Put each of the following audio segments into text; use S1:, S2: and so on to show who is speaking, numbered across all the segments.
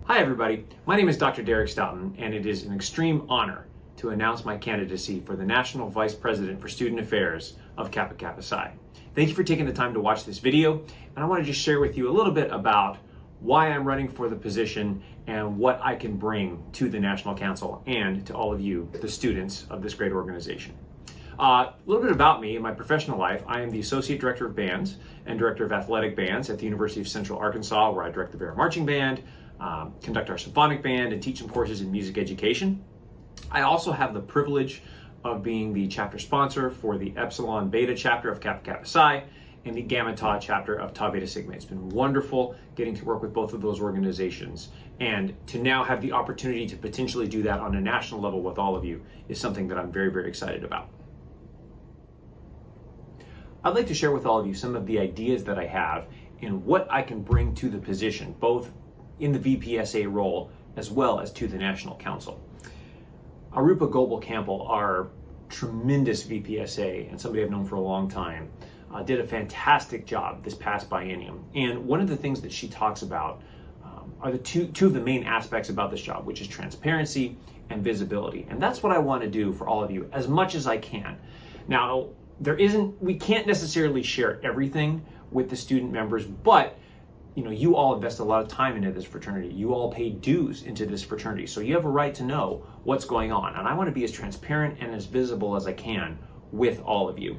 S1: Hi everybody, my name is Dr. Derek Stoughton, and it is an extreme honor to announce my candidacy for the National Vice President for Student Affairs of Kappa Kappa Psi. Thank you for taking the time to watch this video, and I want to just share with you a little bit about why I'm running for the position and what I can bring to the National Council and to all of you, the students of this great organization. A little bit about me in my professional life. I am the Associate Director of Bands and Director of Athletic Bands at the University of Central Arkansas, where I direct the Bear Marching Band, conduct our symphonic band, and teach some courses in music education. I also have the privilege of being the chapter sponsor for the Epsilon Beta chapter of Kappa Kappa Psi and the Gamma Tau chapter of Tau Beta Sigma. It's been wonderful getting to work with both of those organizations, and to now have the opportunity to potentially do that on a national level with all of you is something that I'm very, very excited about. I'd like to share with all of you some of the ideas that I have and what I can bring to the position, both in the VPSA role as well as to the National Council. Arupa Gobel Campbell, our tremendous VPSA and somebody I've known for a long time, did a fantastic job this past biennium. And one of the things that she talks about are the two of the main aspects about this job, which is transparency and visibility. And that's what I want to do for all of you as much as I can. Now, we can't necessarily share everything with the student members, but you all invest a lot of time into this fraternity. You all pay dues into this fraternity. So you have a right to know what's going on. And I want to be as transparent and as visible as I can with all of you.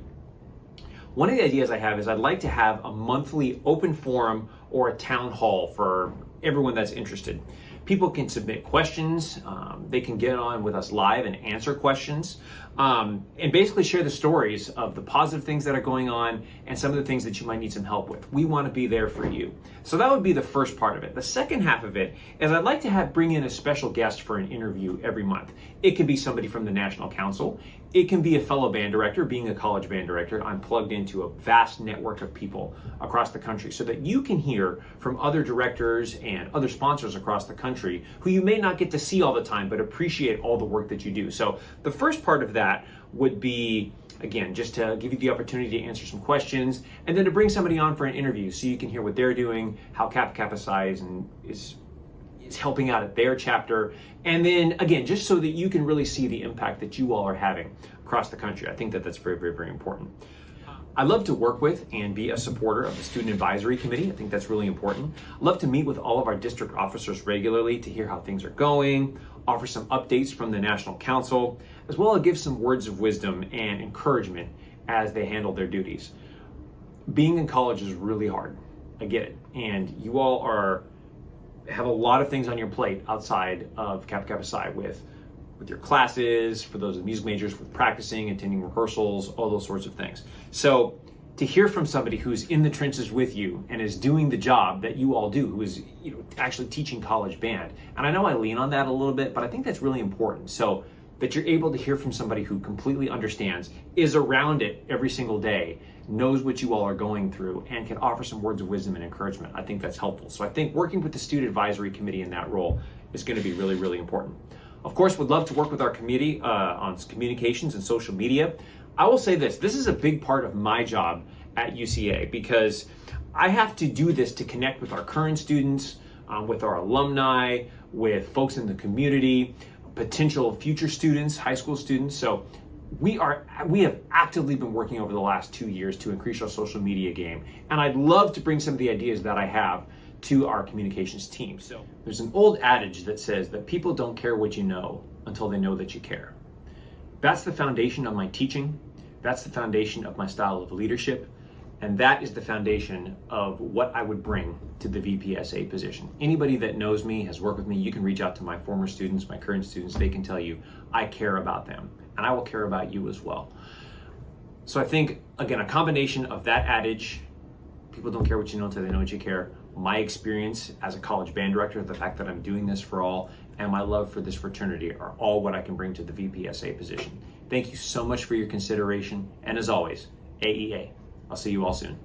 S1: One of the ideas I have is I'd like to have a monthly open forum or a town hall for everyone that's interested. People can submit questions, they can get on with us live and answer questions, and basically share the stories of the positive things that are going on and some of the things that you might need some help with. We want to be there for you. So that would be the first part of it. The second half of it is I'd like to bring in a special guest for an interview every month. It can be somebody from the National Council. It can be a fellow band director. Being a college band director, I'm plugged into a vast network of people across the country so that you can hear from other directors and other sponsors across the country who you may not get to see all the time, but appreciate all the work that you do. So the first part of that would be, again, just to give you the opportunity to answer some questions, and then to bring somebody on for an interview so you can hear what they're doing, how Kappa Kappa Psi is helping out at their chapter, and then again, just so that you can really see the impact that you all are having across the country. I think that that's very, very, very important. I love to work with and be a supporter of the Student Advisory Committee. I think that's really important. I love to meet with all of our district officers regularly to hear how things are going, offer some updates from the National Council, as well as give some words of wisdom and encouragement as they handle their duties. Being in college is really hard. I get it. And you all have a lot of things on your plate outside of Kappa Kappa Psi with your classes, for those of music majors, with practicing, attending rehearsals, all those sorts of things. So to hear from somebody who's in the trenches with you and is doing the job that you all do, who is actually teaching college band, and I know I lean on that a little bit, but I think that's really important. So that you're able to hear from somebody who completely understands, is around it every single day, knows what you all are going through, and can offer some words of wisdom and encouragement. I think that's helpful. So I think working with the Student Advisory Committee in that role is going to be really, really important. Of course, would love to work with our committee on communications and social media. I will say this is a big part of my job at UCA, because I have to do this to connect with our current students, with our alumni, with folks in the community, potential future students, high school students. So we have actively been working over the last 2 years to increase our social media game. And I'd love to bring some of the ideas that I have to our communications team. So there's an old adage that says that people don't care what you know until they know that you care. That's the foundation of my teaching. That's the foundation of my style of leadership. And that is the foundation of what I would bring to the VPSA position. Anybody that knows me, has worked with me, you can reach out to my former students, my current students. They can tell you I care about them, and I will care about you as well. So I think, again, a combination of that adage, people don't care what you know until they know what you care, my experience as a college band director, the fact that I'm doing this for all, and my love for this fraternity are all what I can bring to the VPSA position. Thank you so much for your consideration, and as always, AEA. I'll see you all soon.